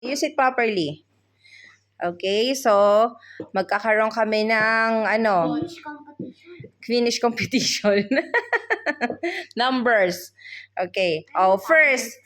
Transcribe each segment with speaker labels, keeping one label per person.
Speaker 1: Use it properly. Okay, so magkakaroon kami ng Finnish competition. Numbers. Okay. Oh, first,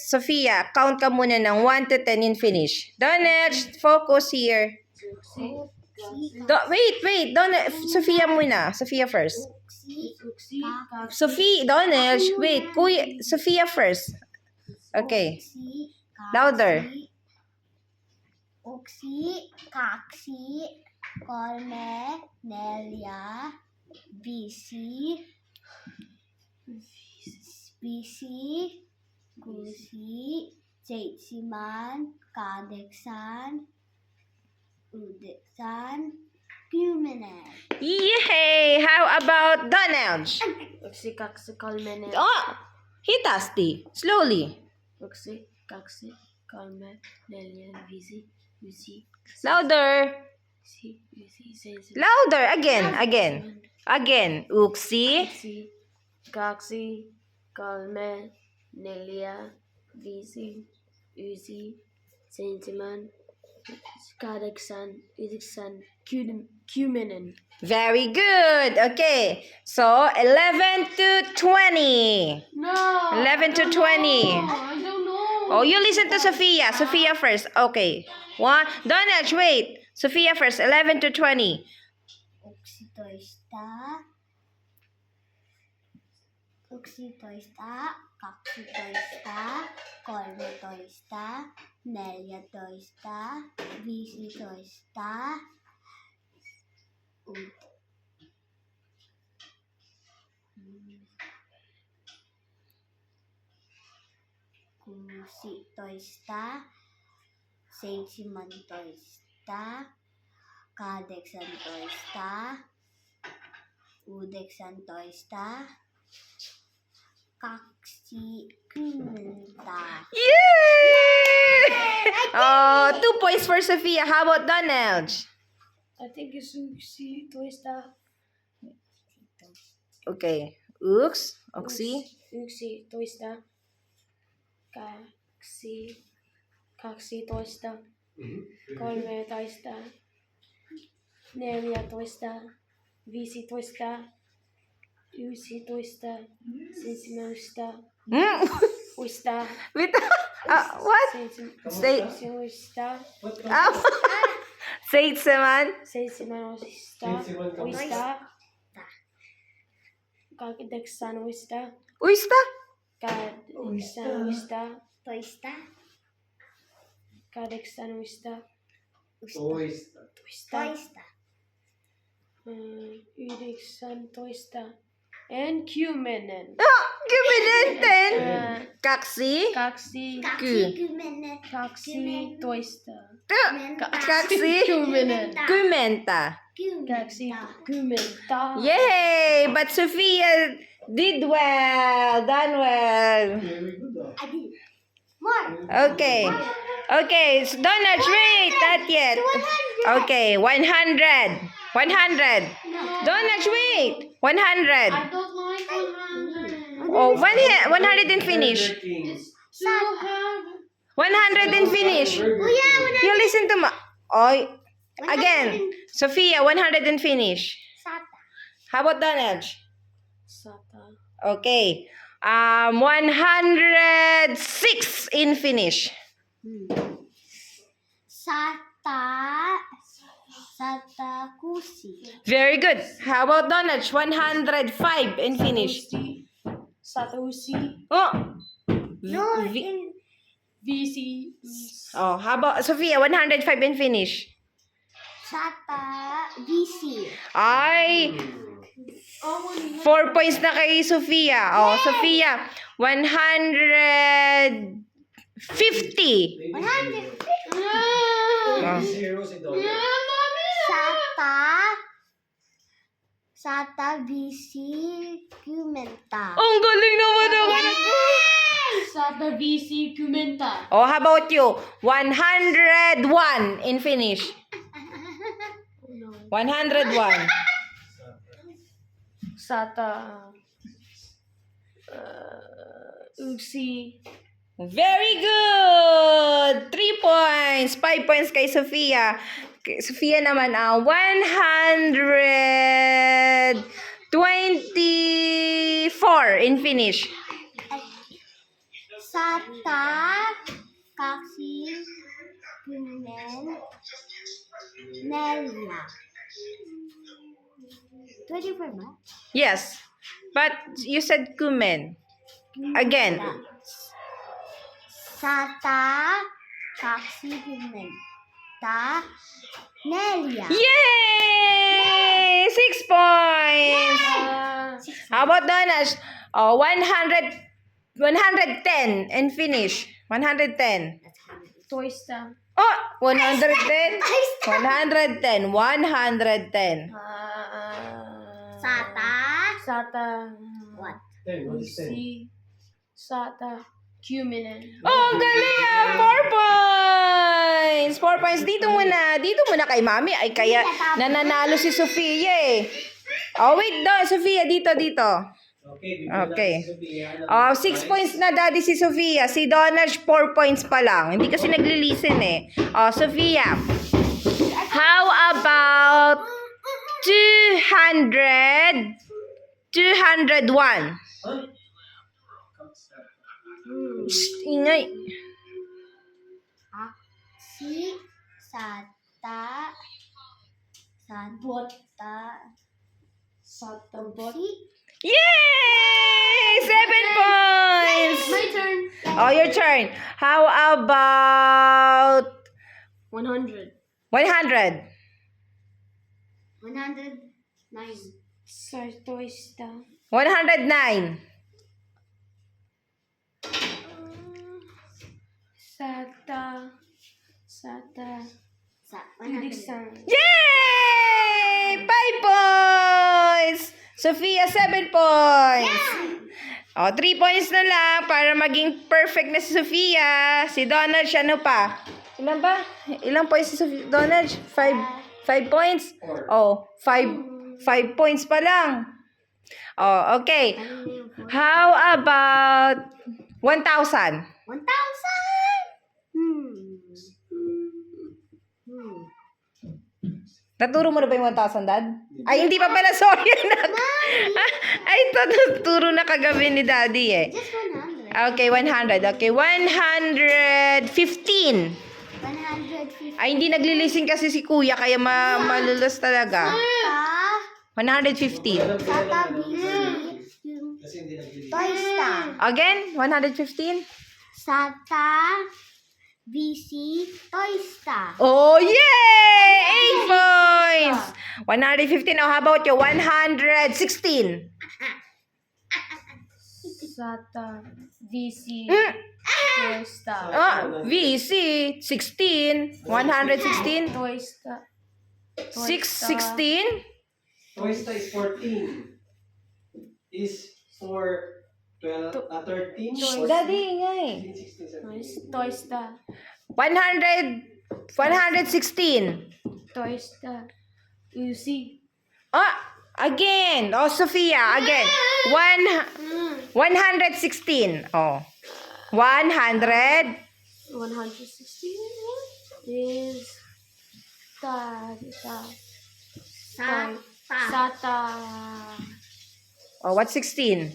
Speaker 1: Sophia, count ka muna ng 1 to 10 in Finnish. Donald, focus here. Wait. Donald, Sophia muna. Sophia first. Donald, wait. Sophia first. Okay. Louder.
Speaker 2: Yksi, kaksi, kolme, neljä, viisi, kuusi, seitsemän, kahdeksan, yhdeksän, 10.
Speaker 1: Yay! How about Donald?
Speaker 3: Yksi, kaksi, kolme, neljä.
Speaker 1: Oh, hit Asti. Slowly.
Speaker 3: Yksi, kaksi, kolme, neljä, viisi, yksi.
Speaker 1: Louder. Louder. Again. Yksi.
Speaker 3: Yksi, kaksi, kolme, neljä, viisi, yksi, seitsemän, kahdeksan, yhdeksän, 10.
Speaker 1: Very good. Okay. So 11 to 20.
Speaker 3: No.
Speaker 1: 11 to 20.
Speaker 3: I don't know.
Speaker 1: Oh, you listen to Sophia. Sophia first. Okay. Donald, wait. Sophia first. 11 to 20.
Speaker 2: 11, 12, 13, 14, 15, 16, 17, 18, 19, 20.
Speaker 1: Yay! Oh, 2 points for Sophia. How about Donald?
Speaker 3: I think it's yksi, toista.
Speaker 1: Okay. Oksi.
Speaker 3: Yksi, toista. Kaksi, 12, 13, 14, 15, 16, 17, uista.
Speaker 1: Wait. What? Say. Seitsemän.
Speaker 3: 17 uista. 8 uista.
Speaker 1: Uista?
Speaker 3: 8 uista.
Speaker 2: Toista.
Speaker 3: 8 uista.
Speaker 2: Toista.
Speaker 3: 19 and 10.
Speaker 1: Kymmenen. 10. Kaksi.
Speaker 3: Kaksi.
Speaker 2: 20.
Speaker 3: 12.
Speaker 1: Kaksi.
Speaker 3: 10.
Speaker 1: Kymmentä.
Speaker 3: Kaksi. 10.
Speaker 1: Yay! But Sophia did well. Done well.
Speaker 2: I did. More.
Speaker 1: Okay. So Donald, wait. Not yet. Okay. 100. 100. Donald, wait. 100.
Speaker 3: I don't like 100.
Speaker 1: Oh, 100 and finish.
Speaker 3: You have
Speaker 1: 100 and finish. You listen to Oh, again. Sophia, 100 and finish.
Speaker 2: Sata.
Speaker 1: How about Donald?
Speaker 3: Sata.
Speaker 1: Okay. 106 in finish.
Speaker 2: Sata kuusi.
Speaker 1: Very good. How about Donald? 105 in finish.
Speaker 3: Satusi.
Speaker 1: Oh.
Speaker 2: No,
Speaker 3: Viisi.
Speaker 1: Oh, how about Sophia? 105 in finish.
Speaker 2: Sata viisi.
Speaker 1: Ay, 4 points na kay Sophia. Oh, Sophia, 150.
Speaker 2: 150.
Speaker 1: Oh.
Speaker 2: Sata viisi kymmentä.
Speaker 1: Ang galing naman ako.
Speaker 3: Sata viisi kymmentä.
Speaker 1: Oh, how about you? 101 in finish. 101.
Speaker 3: Sata. Yksi.
Speaker 1: Very good. points. 5 points kay Sofia. Sofia naman ang 124 in finish.
Speaker 2: Sata, Kaksi, Kumen, Nelia. 24 ba?
Speaker 1: Yes. But you said Kumen. Again.
Speaker 2: Sata, Kaksi, Kumen, Nelia.
Speaker 1: Yay! 6 points. How about Donash? 110 and finish. 110.
Speaker 3: Toysta.
Speaker 1: Oh, 110. 110. 110.
Speaker 2: Sata,
Speaker 3: Sata.
Speaker 2: what?
Speaker 3: VC. Sata. Cuminen.
Speaker 1: Oh, ang galing ah! 4 points! 4 points. Dito muna. Dito muna kay Mami. Ay, kaya nananalo si Sofia eh. Oh, wait doon. Sofia, dito. Okay. Oh, 6 points na daddy si Sofia. Si Donald, 4 points pa lang. Hindi kasi nagli-listen eh. Oh, Sofia. How about 200? 201. Shh, ingay.
Speaker 2: Aksi, Sata, Sata,
Speaker 3: Satabot.
Speaker 1: Yay! 7 points.
Speaker 3: My turn.
Speaker 1: Oh, your turn. How about
Speaker 3: 100.
Speaker 1: 100?
Speaker 2: 109.
Speaker 3: Toysta.
Speaker 1: 109.
Speaker 3: Sata.
Speaker 2: Sa 100.
Speaker 3: Ulisan.
Speaker 1: Yay! 5 points. Sofia, 7 points. Oh, 3 points na lang para maging perfect na si Sofia. Si Donald, siya ano pa? Ilan ba? Ilang points si Sofia? Donald? 5 points? Oh, 5 points pa lang. Oh, okay. How about 1,000?
Speaker 2: 1,000!
Speaker 1: Naturo mo na ba yung 1,000, Dad? Ay, hindi pa pala. Sorry, anak. Ay, tuturo na kagabi ni Daddy eh.
Speaker 2: Just 100.
Speaker 1: Okay, 100. Okay, 115.
Speaker 2: 150.
Speaker 1: Ay, hindi naglilising kasi si Kuya, kaya malulos talaga. 115.
Speaker 2: Sata, BC, Toysta.
Speaker 1: Again, 115.
Speaker 2: Sata, BC, Toysta.
Speaker 1: Oh, yay! 8 points. 115. Oh, how about you? 116.
Speaker 3: Sata. VC.
Speaker 1: Mm.
Speaker 3: Toysta.
Speaker 1: VC, 16. 116.
Speaker 3: Toysta.
Speaker 1: 616.
Speaker 4: Toysta is 14. Is for 12, 13,
Speaker 1: Daddy, ingay.
Speaker 4: 15, 16, 17.
Speaker 3: Toysta.
Speaker 1: 116.
Speaker 3: Toysta. UC.
Speaker 1: Oh, again. Oh, Sophia, again. 116. Oh. 100.
Speaker 3: 116 is Sata.
Speaker 1: Oh, what's 16?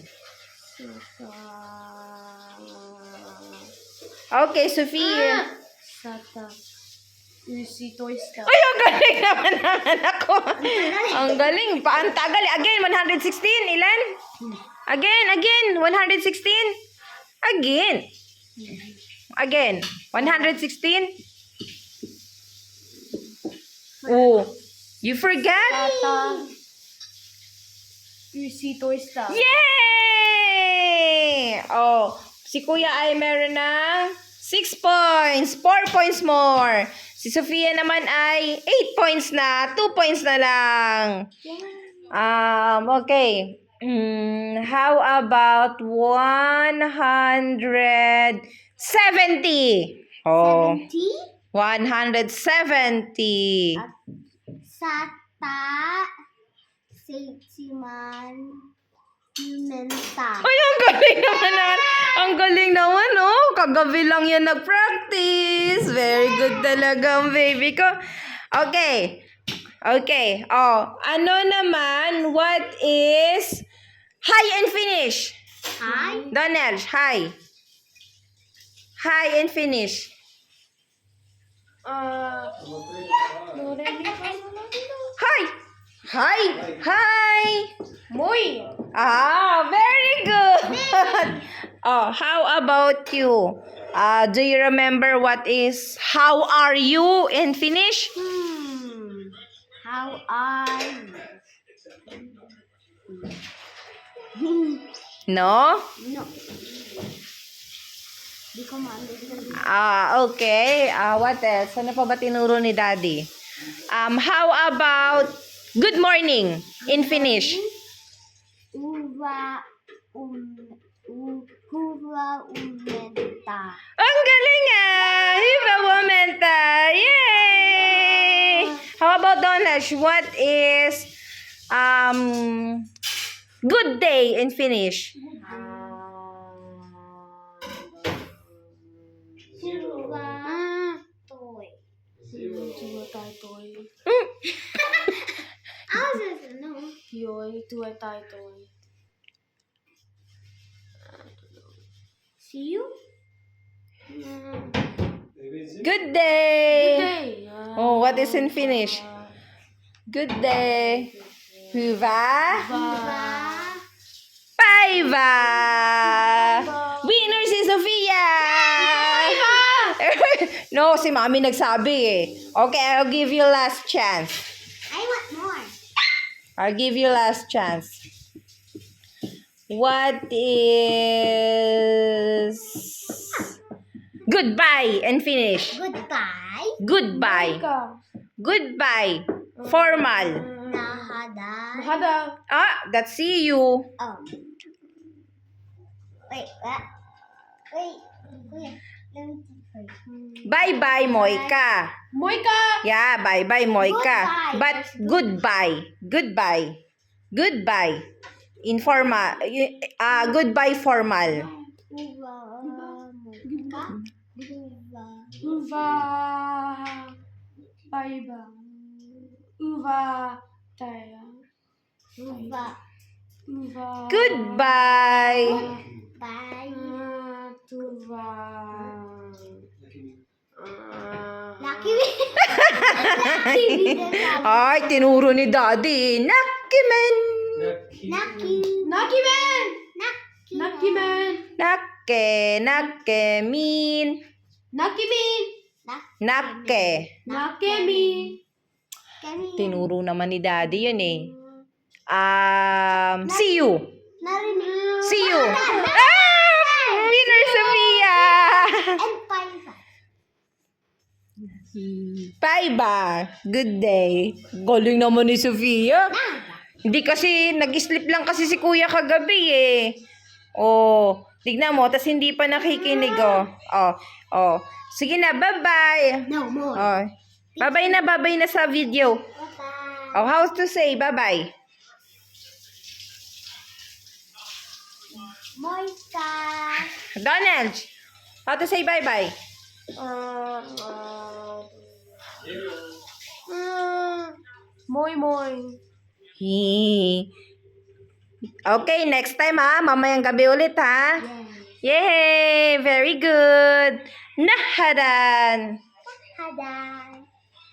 Speaker 1: Okay, Sophia.
Speaker 3: Sata. UC Toysta.
Speaker 1: Ay, ang galing naman ng anak ko. Ang galing. Paantagal. Again, 116. Ilan? Again. 116. Again. 116. Oh, you forgot?
Speaker 3: Sata. UC Toysta.
Speaker 1: Yay! Oh, si Kuya ay meron ng 6 points. 4 points more. Si Sofia naman ay 8 points na. 2 points na lang. Okay. How about 170? Oh,
Speaker 2: 70.
Speaker 1: 170.
Speaker 2: Sata, Siman, Menta.
Speaker 1: Ay, ang galing naman. Ang galing naman, oh. Kagabi lang yan nag-practice. Very good talaga ang baby ko. Okay. Okay. Oh, ano naman, what is hi and finish?
Speaker 2: Hi.
Speaker 1: Donald, hi. Hi and finish.
Speaker 3: No, ready pa na
Speaker 1: Hi. Hi. Hi.
Speaker 3: Moy!
Speaker 1: Ah, very good. Oh, how about you? Do you remember what is how are you in Finnish?
Speaker 2: How are you?
Speaker 1: No?
Speaker 2: No. Di ko ma-understand.
Speaker 1: Okay. What else? Ano pa ba tinuro ni Daddy? How about good morning in Finnish?
Speaker 2: Huwa umenta.
Speaker 1: Ang galing ah! Hiba Womenta! Yay! How about Donald? What is good day in Finnish?
Speaker 2: Huwa toy.
Speaker 3: Tuwa tayo toy.
Speaker 2: No.
Speaker 3: Yoy, tuwa tayo toy.
Speaker 2: See you?
Speaker 1: Good day!
Speaker 3: Hey!
Speaker 1: Oh, what is in Finnish? Good day. Hyvää päivää! Winner si Sofia! No, si Mami nagsabi eh. Okay, I'll give you last chance.
Speaker 2: I want more.
Speaker 1: I'll give you last chance. What is goodbye and finish?
Speaker 2: Goodbye.
Speaker 1: Goodbye. Goodbye. Formal.
Speaker 2: Nahada.
Speaker 3: Mahada!
Speaker 1: That's see you.
Speaker 2: Wait, what? Wait. Let me think first.
Speaker 1: Bye-bye, Moika.
Speaker 3: Moika!
Speaker 1: Yeah, bye-bye, Moika.
Speaker 2: Goodbye.
Speaker 1: But goodbye. Goodbye. Goodbye. Informal. Goodbye formal.
Speaker 2: Uva. Muka. Uva.
Speaker 3: Uva! Baiba! Uva! Tayo!
Speaker 2: Uva.
Speaker 3: Uva!
Speaker 1: Goodbye.
Speaker 2: Bye.
Speaker 3: Tuva!
Speaker 2: Lucky me. Lucky me.
Speaker 1: Ay, tinuro ni Daddy. Nakimen.
Speaker 2: Lucky.
Speaker 3: Nucky Man!
Speaker 2: Lucky.
Speaker 3: Nucky Man!
Speaker 1: Nakemin.
Speaker 3: Nucky Man!
Speaker 1: Nake.
Speaker 3: Nucky Me!
Speaker 1: Tinuro naman ni Daddy yun eh. See you.
Speaker 2: Narinig.
Speaker 1: See you. Winner Sophia.
Speaker 2: And bye.
Speaker 1: Bye-bye. Good day. Galing naman ni Sophia. Hindi kasi, nag-sleep lang kasi si Kuya kagabi eh. Oh, tignan mo, tas hindi pa nakikinig oh. Oh. Sige na, bye-bye.
Speaker 2: No more.
Speaker 1: Oh. Bye-bye na sa video.
Speaker 2: Bye-bye.
Speaker 1: Oh, how to say bye-bye?
Speaker 2: Moika.
Speaker 1: Donald, how to say bye-bye?
Speaker 3: Moy Moy!
Speaker 1: Okay, next time ha. Mamayang gabi ulit ha. Yay! Very good. Nahadan.
Speaker 2: Hadan.